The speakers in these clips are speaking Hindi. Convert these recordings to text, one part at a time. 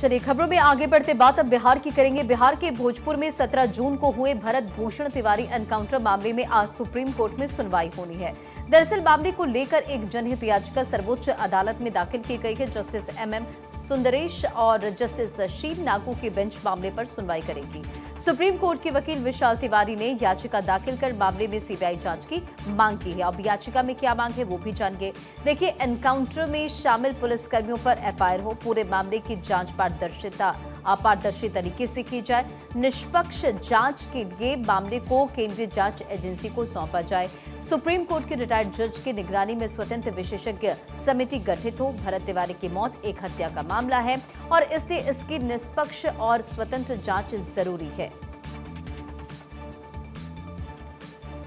चलिए खबरों में आगे बढ़ते बात अब बिहार की करेंगे। बिहार के भोजपुर में 17 जून को हुए भरत भूषण तिवारी एनकाउंटर मामले में आज सुप्रीम कोर्ट में सुनवाई होनी है। दरअसल मामले को लेकर एक जनहित याचिका सर्वोच्च अदालत में दाखिल की गई है। जस्टिस एमएम सुंदरेश और जस्टिस शील नागू की बेंच मामले पर सुनवाई करेगी। सुप्रीम कोर्ट के वकील विशाल तिवारी ने याचिका दाखिल कर मामले में सीबीआई जांच की मांग की है। अब याचिका में क्या मांग है वो भी जानिए। देखिए, एनकाउंटर में शामिल पुलिसकर्मियों पर एफआईआर हो, पूरे मामले की जांच पारदर्शी तरीके से की जाए, निष्पक्ष जांच के लिए मामले को केंद्रीय जांच एजेंसी को सौंपा जाए, सुप्रीम कोर्ट के रिटायर्ड जज की निगरानी में स्वतंत्र विशेषज्ञ समिति गठित हो। भरत तिवारी की मौत एक हत्या का मामला है और इसलिए इसकी निष्पक्ष और स्वतंत्र जांच जरूरी है।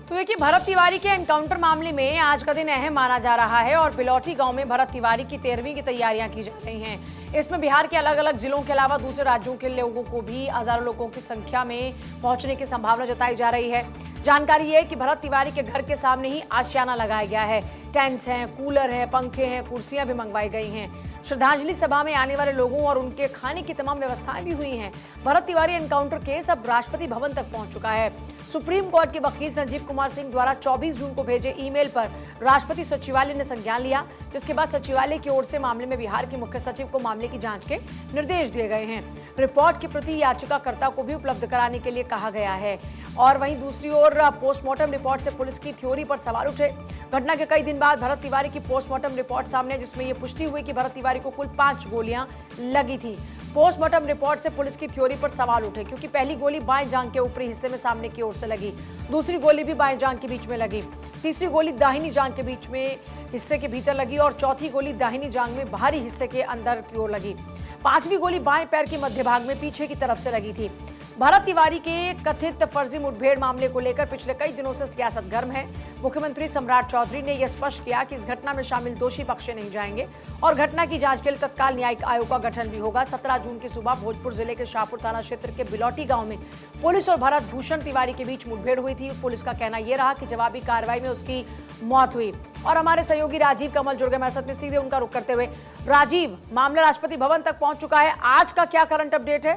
तो देखिए, भरत तिवारी के एनकाउंटर मामले में आज का दिन अहम माना जा रहा है और बिलौटी गांव में भरत तिवारी की 13वीं की तैयारियां की जा रही हैं। इसमें बिहार के अलग अलग जिलों के अलावा दूसरे राज्यों के लोगों को भी हजारों लोगों की संख्या में पहुंचने की संभावना जताई जा रही है। जानकारी है कि भरत तिवारी के घर के सामने ही आशियाना लगाया गया है। टेंट्स हैं, कूलर है, पंखे हैं, कुर्सियां भी मंगवाई गई हैं। श्रद्धांजलि सभा में आने वाले लोगों और उनके खाने की तमाम व्यवस्थाएं भी हुई हैं। भरत तिवारी एनकाउंटर केस अब राष्ट्रपति भवन तक पहुंच चुका है। सुप्रीम कोर्ट के वकील संजीव कुमार सिंह द्वारा 24 जून को भेजे ईमेल पर राष्ट्रपति सचिवालय ने संज्ञान लिया, जिसके बाद सचिवालय की ओर से मामले में बिहार के मुख्य सचिव को मामले की जांच के निर्देश दिए गए हैं। रिपोर्ट की प्रति याचिकाकर्ता को भी उपलब्ध कराने के लिए कहा गया है। और वहीं दूसरी ओर पोस्टमार्टम रिपोर्ट से पुलिस की थ्योरी पर सवाल उठे। घटना के कई दिन बाद भरत तिवारी की पोस्टमार्टम रिपोर्ट सामने, जिसमें यह पुष्टि हुई कि भरत तिवारी को कुल 5 गोलियां लगी थी। पोस्टमार्टम रिपोर्ट से पुलिस की थ्योरी पर सवाल उठे, क्योंकि पहली गोली बाएं जांघ के ऊपरी हिस्से में सामने की ओर से लगी, दूसरी गोली भी बाएं जांघ के बीच में लगी, तीसरी गोली दाहिनी जांघ के बीच में हिस्से के भीतर लगी और चौथी गोली दाहिनी जांघ में बाहरी हिस्से के अंदर की ओर लगी। 5वीं गोली बाएं पैर के मध्य भाग में पीछे की तरफ से लगी थी। भरत तिवारी के कथित फर्जी मुठभेड़ मामले को लेकर पिछले कई दिनों से सियासत गर्म है। मुख्यमंत्री सम्राट चौधरी ने यह स्पष्ट किया कि इस घटना में शामिल दोषी बख्शे नहीं जाएंगे और घटना की जांच के लिए तत्काल न्यायिक आयोग का गठन भी होगा। 17 जून की सुबह भोजपुर जिले के शाहपुर थाना क्षेत्र के बिलौटी गांव में पुलिस और भरत भूषण तिवारी के बीच मुठभेड़ हुई थी। पुलिस का कहना यह रहा कि जवाबी कार्रवाई में उसकी मौत हुई। और हमारे सहयोगी राजीव कमल जुड़ गए हमारे साथ में, सीधे उनका रुख करते हुए। राजीव, मामला राष्ट्रपति भवन तक पहुंच चुका है, आज का क्या करंट अपडेट है?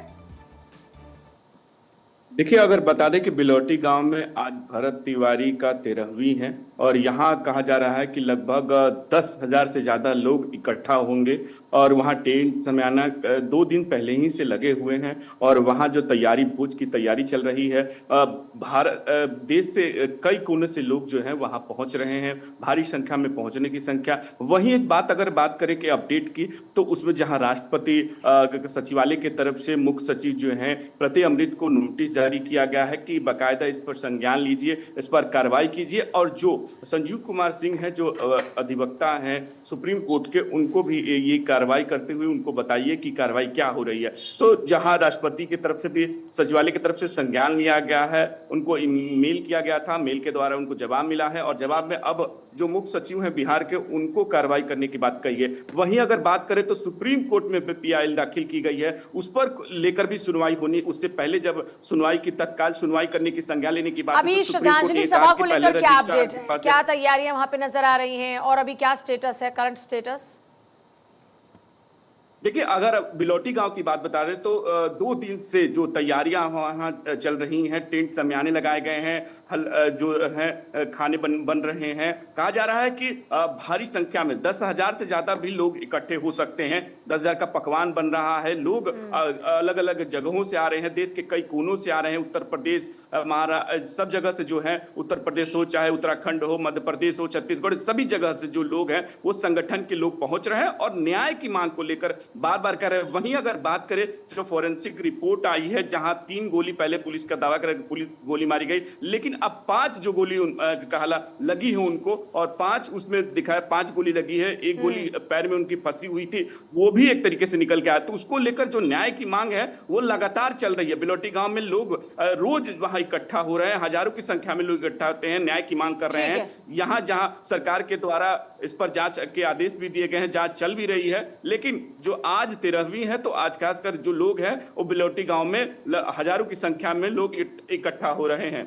देखिए, अगर बता दें कि बिलौटी गांव में आज भरत तिवारी का 13वीं है और यहाँ कहा जा रहा है कि लगभग 10,000 से ज़्यादा लोग इकट्ठा होंगे और वहाँ टेंट समियाना 2 दिन पहले ही से लगे हुए हैं और वहाँ जो भोज की तैयारी चल रही है। भारत देश से कई कोने से लोग जो हैं वहाँ पहुँच रहे हैं, भारी संख्या में पहुँचने की संख्या। वहीं एक बात अगर बात करें कि अपडेट की, तो उसमें जहाँ राष्ट्रपति सचिवालय की तरफ से मुख्य सचिव जो हैं प्रति अमृत को नोटिस जारी किया गया है कि बाकायदा इस पर संज्ञान लीजिए, इस पर कार्रवाई कीजिए। और जो संजीव कुमार सिंह हैं, जो अधिवक्ता हैं सुप्रीम कोर्ट के, उनको भी ये कार्रवाई करते हुए उनको बताइए कि कार्रवाई क्या हो रही है। तो जहां राष्ट्रपति की तरफ से भी सचिवालय की तरफ से संज्ञान लिया गया है, उनको मेल किया गया था, मेल के द्वारा उनको जवाब मिला है और जवाब में अब जो मुख्य सचिव हैं बिहार के, उनको कार्रवाई करने की बात कही है। वहीं अगर बात करें तो सुप्रीम कोर्ट में PIL दाखिल की गई है, उस पर लेकर भी सुनवाई होनी। उससे पहले जब सुनवाई की तत्काल सुनवाई करने की संज्ञा लेने की बात, अभी श्रद्धांजलि सभा को लेकर क्या अपडेट है, क्या तैयारियां वहां पे नजर आ रही हैं और अभी क्या स्टेटस है, करंट स्टेटस? देखिए, अगर बिलौटी गांव की बात बता रहे तो 2 दिन से जो तैयारियां वहाँ चल रही हैं, टेंट समियाने लगाए गए हैं, जो है खाने बन रहे हैं। कहा जा रहा है कि भारी संख्या में 10,000 से ज्यादा भी लोग इकट्ठे हो सकते हैं। 10,000 का पकवान बन रहा है। लोग अलग अलग जगहों से आ रहे हैं, देश के कई कोनों से आ रहे हैं। उत्तर प्रदेश, महाराष्ट्र, सब जगह से जो है, उत्तर प्रदेश हो, चाहे उत्तराखंड हो, मध्य प्रदेश हो, छत्तीसगढ़, सभी जगह से जो लोग हैं वो संगठन के लोग पहुंच रहे हैं और न्याय की मांग को लेकर बार बार कर रहे हैं। वहीं अगर बात करें जो फॉरेंसिक रिपोर्ट आई है, जहां 3 गोली पहले पुलिस का दावा कर पुलिस गोली मारी गई, लेकिन अब 5 जो गोली कहला लगी है उनको, और 5 उसमें दिखाया 5 गोली लगी है। 1 गोली पैर में उनकी फंसी हुई थी, वो भी एक तरीके से निकल के आया। तो उसको लेकर जो न्याय की मांग है वो लगातार चल रही है। बिलौटी गांव में लोग रोज वहां इकट्ठा हो रहे हैं, हजारों की संख्या में लोग इकट्ठा होते हैं, न्याय की मांग कर रहे हैं। यहाँ जहां सरकार के द्वारा इस पर जांच के आदेश भी दिए गए हैं, जांच चल भी रही है, लेकिन जो आज 13वीं है, तो आज खासकर जो लोग हैं वो बिलौटी गांव में हजारों की संख्या में लोग इकट्ठा हो रहे हैं।